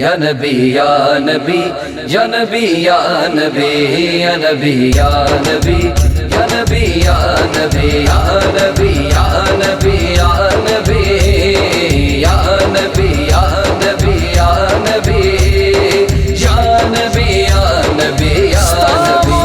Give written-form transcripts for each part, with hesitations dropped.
یا نبی یا نبی یا نبی یا نبی یا نبی یا نبی یا نبی یا نبی یا نبی یا نبی یا نبی یا نبی یا نبی یا نبی یا نبی یا نبی یا نبی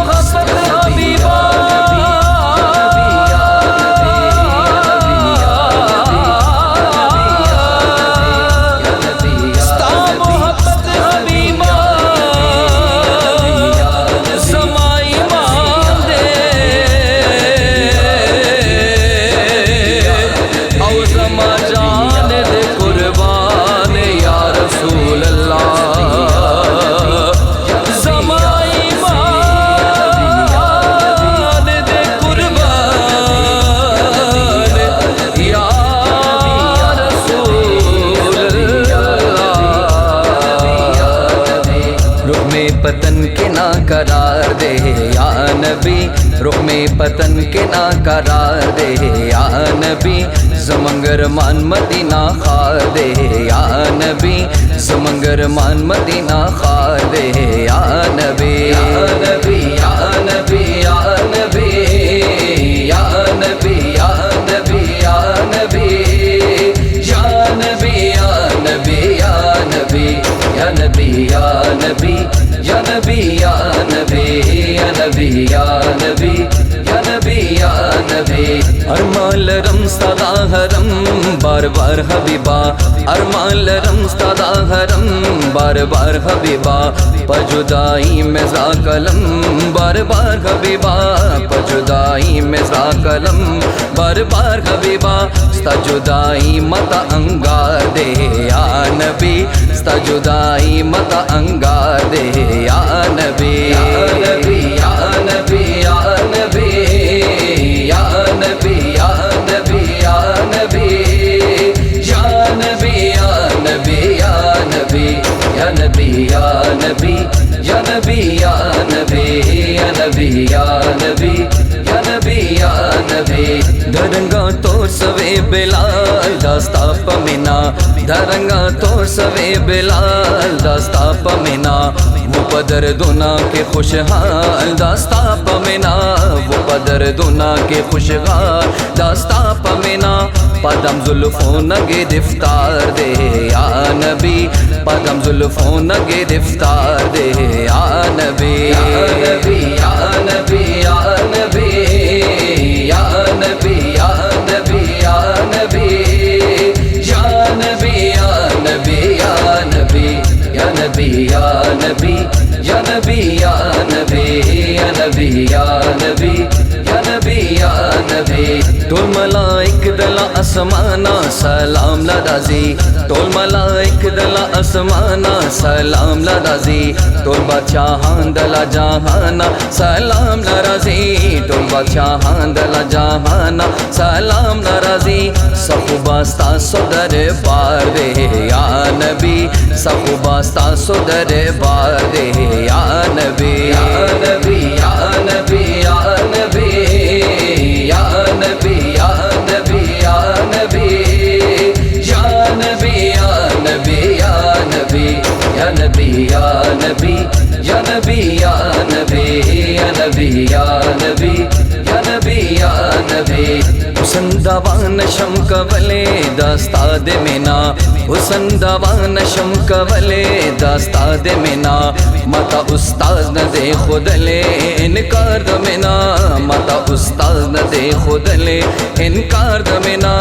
پتن کے نہ قرار دے یا نبی، رخ میں پتن کے نہ قرار دے یا نبی، زمنگر مان مدینہ خار دے یا نبی، زمنگر مان مدینہ خار دے یا نبی یا نبی یا نبی یا نبی یا نبی یا نبی یا نبی یا نبی یا نبی یا نبی یا نبی یا نبی یا نبی یا نبی یا نبی یا نبی یا نبی یا نبی ارمان لرم سدا حرم بار بار حبیبا، ارمان لرم سدا حرم بار بار حبیبا، پجدائی میں زا قلم بار بار حبیبا، پجدائی میں زا قلم بار بار حبیبا، سجدائی متا انگار دے یا نبی، سجدائی متا انگار دے یا نبی یا نبی یا نبی یا نبی یا نبی یا نبی یا نبی یا نبی یا نبی یا نبی یا نبی یا نبی یا نبی یا نبی یا نبی یا نبی یا نبی یا نبی درنگا تو سوے بلال داستا پمینا، درنگا تو سوے بلال داستا پمینا، وہ پدر دونا کے خوشحال داستا پمینا، وہ پدر دونا کے خوشحال داستا پمینا، پدم زلفوں نگے دفتار دے یا نبی، پدم زلفوں نگے دفتار دے یا نبی یا نبی یا نبی یا نبی یا نبی یا نبی یا نبی یا نبی یا نبی یا نبی یا نبی یا نبی یا نبی یا نبی یا نبی یا نبی یا نبی یا نبی ٹول ملائک دلا اسمانا سلام لرازی، ٹول ملائک دلا اسمانا سلام لرازی، ٹول بادشاہان دلا جہانا سلام لرازی، ٹول بادشاہان دلا جہانا سلام لرازی، سخو باستا صدر بار دے یا نبی، سخو باستا صدر بار دے یا نبی یا نبی یا نبی یا نبی یا نبی یا نبی یا نبی یا نبی یا نبی یا نبی یا نبی یا نبی یا نبی یا نبی یا نبی یا نبی یا نبی یا نبی حسن دوان شم کولے داستا دے مینا، حسن دوان شم کولے داستا دے مینا، متا استاذ نہ دے خود لے انکار دمینا، متا استاذ نہ دے خود لے انکار دمینا،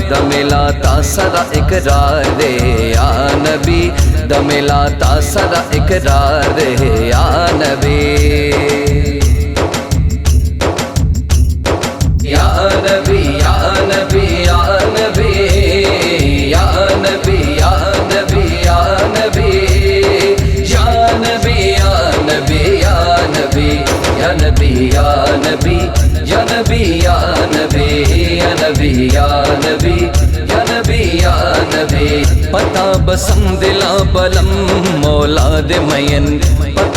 دمیلا تا سدا اقرار دے یا نبی، دمیلا تا سدا اقرار دے یا نبی یا نبی یا نبی یا نبی یا نبی یا نبی یا نبی یا نبی یا نبی یا نبی یا نبی یا نبی یا نبی یا نبی یا نبی یا نبی یا نبی یا نبی پتا بسم دلا بلم مولا دے مین، پتا